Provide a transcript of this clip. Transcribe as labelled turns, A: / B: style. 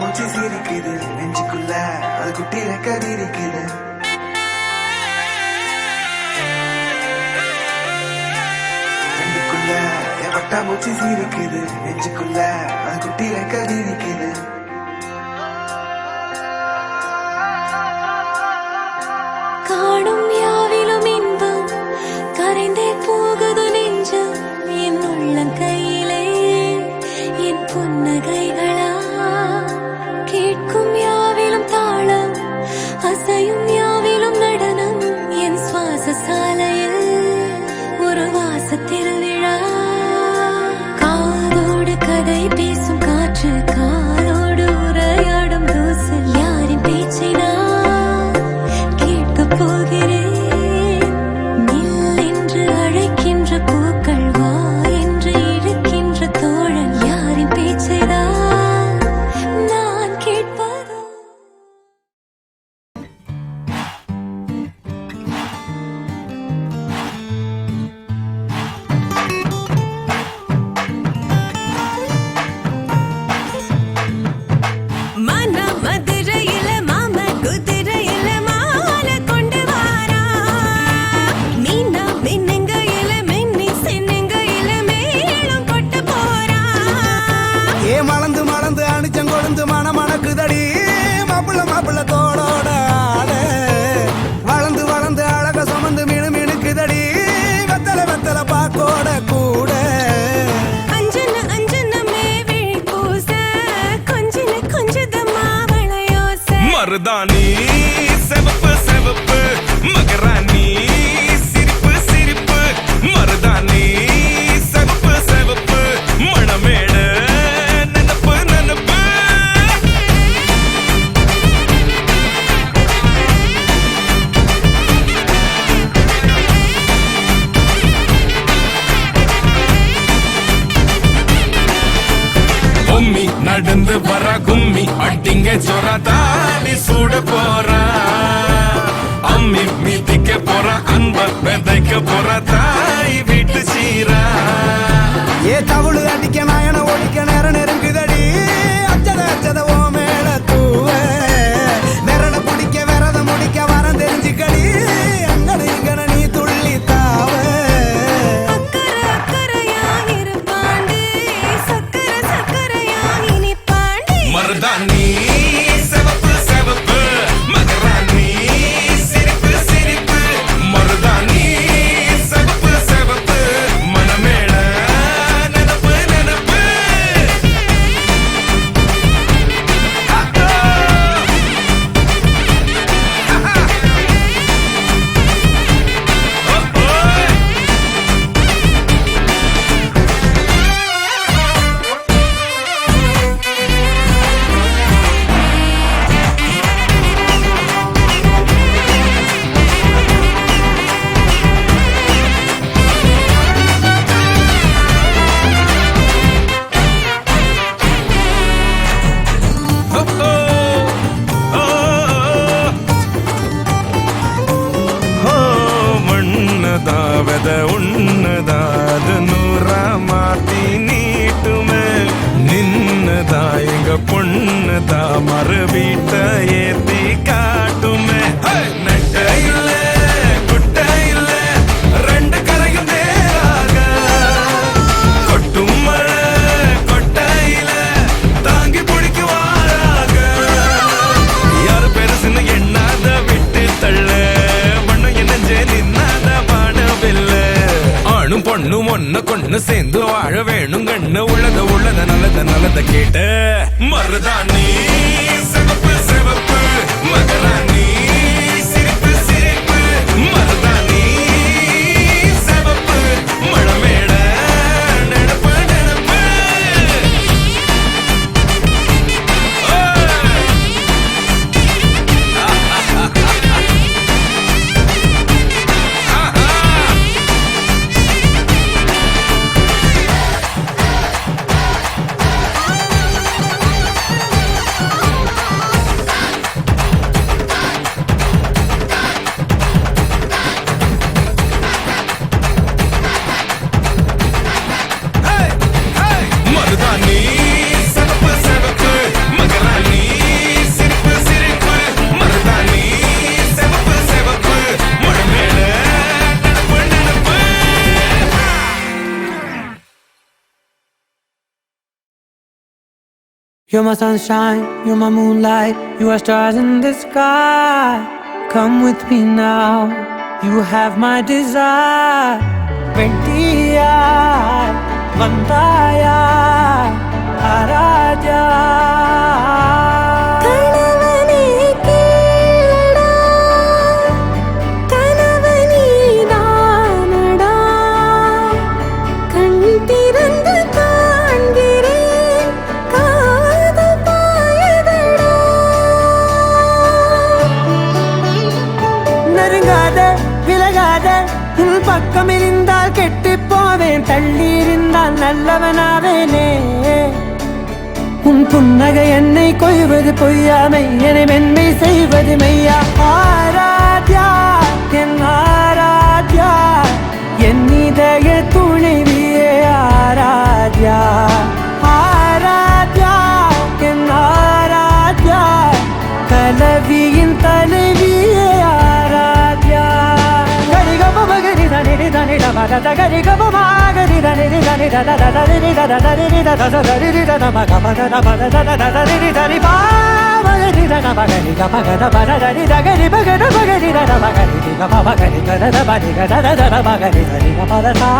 A: மூச்சு சிரிக்குது நெஞ்சுக்குள்ள அது குட்டி ரெக்கது இருக்குது. கண்ணுக்குள்ள பட்டா மூச்சு சிரிக்குது நெஞ்சுக்குள்ள அது குட்டி ரெக்கது இருக்குது.
B: காணும் யாவிலும் இன்பம் கரைந்தே போகுது நெஞ்சம் என் உள்ளம் கையிலே என் புன்னகைகளா கேட்கும் யாவிலும் தாளம் அசையும் யாவிலும் நடனம் என் சுவாச சாலையில் ஒரு வாச திருவிழா. காதோடு கதை பேசும் காற்று காதோடு உரையாடும் தூசு யாரின் பேச்சை நான் கேட்க போகிறேன். நில் என்று அழைக்கின்ற பூக்கள் வா என்று இழுக்கின்ற தோழன் யாரின் பேச்சை தான் நான் கேட்பதோ. மதுரையில மாம குதிரையில மாலை கொண்டு வாரா. மீனா மின்னுங்கையில மின்னி சின்னுங்கையில மேளம் கொட்டு போறா.
C: ஏ மலந்து மலந்து அணிச்சம் கொழுந்து மணக்குதடி மாப்பிள்ள மாப்பிள்ள தோளோட ஆட. வளர்ந்து வளர்ந்து அழக சுமந்து மினு மினுக்குதடி வெத்தலை வெத்தலை பாக்கோட கூட.
D: மருதாணி செவப்பு செவப்பு மகராணி சிரிப்பு சிரிப்பு. மருதாணி செவப்பு செவப்பு மணமேட நனப்பு நனப்பு. பொம்மி நடந்து வர கும்மி அட்டிங்க ஜொரதானி சூட போறா. அம்மி மீதிக்க போற அன்ப விதைக்க போற தாய் வீட்டு சீரா.
C: ஏ தவுளு அடிக்க நாயன ஒழிக்க நேரம் நெருங்குதடி அச்சத அச்சத ஓ மேல தூவ. விரட பிடிக்க விரத முடிக்க வரம் தெரிஞ்சுக்கடி அங்கட இங்கட நீ துள்ளி தாவ.
D: மருதாணி செவப்பு செவப்பு மகராணி சிரிப்பு சிரிப்பு. மருதாணி செவப்பு செவப்பு மணமேள நனப்பு நனப்பு. மண்ணதாவத உன்னதாத நூறா மாத்தி நீட்டுமே. நின்னதா எங்க பொண்ணுதா மறு வீட்ட ஏத்தி காட்டுமே. நெட்ட இல்ல குட்ட இல்ல ரெண்டு கரையும் நேராக. கொட்டும் மழை கொட்டையில தாங்கி பிடிக்குவாராக. யாரு பெருசுன்னு எண்ணாத விட்டு தள்ள ஆணும் பொண்ணும் ஒன்ன கொண்டு சேர்ந்து வாழ வேணும் கண்ணு. உள்ளத நல்லத நல்லத கேட்டு. மருதாணி சிவப்பு சிவப்பு மகராணி சிரிப்பு சிரிப்பு. மருதாணி சிவப்பு மணமேட நெனப்பு நெனப்பு.
E: You're my sunshine, you're my moonlight, you are stars in the sky. Come with me now, you have my desire. Vendiya, Vandaya, Araja.
B: கணவனே கேளடா கணவனே தானடா கண் திறந்து காண்கிறேன் காதல் பாயதடா
E: நெருங்காத விலகாத உன் பக்கம் இருந்தால் கெட்டு போவேன், தள்ளி இருந்தால் நல்லவனாவேனே. உன் புன்னகை என்னை கொய்வது பொய்யாமை, என்னை மென்மை செய்வது மெய்யா. ஆராத்யா என் ஆராத்யா, என் இதய துணைவியே ஆராத்யா. ஆராத்யா என் ஆராத்யா, கலவியின் தலைவியே ஆராத்யா. கரிகப மகரி தனி தனி டபத கரிகப மகரி தனி தனி தத தரி தத தரி தத தரி தத மகபத தபத தத தரி தரி பாவரி தத மகரி கபத பத தரி தகரி பகத மகரி தத மகரி கப மகரி கத பதி கத தத மகரி தரி கபத சா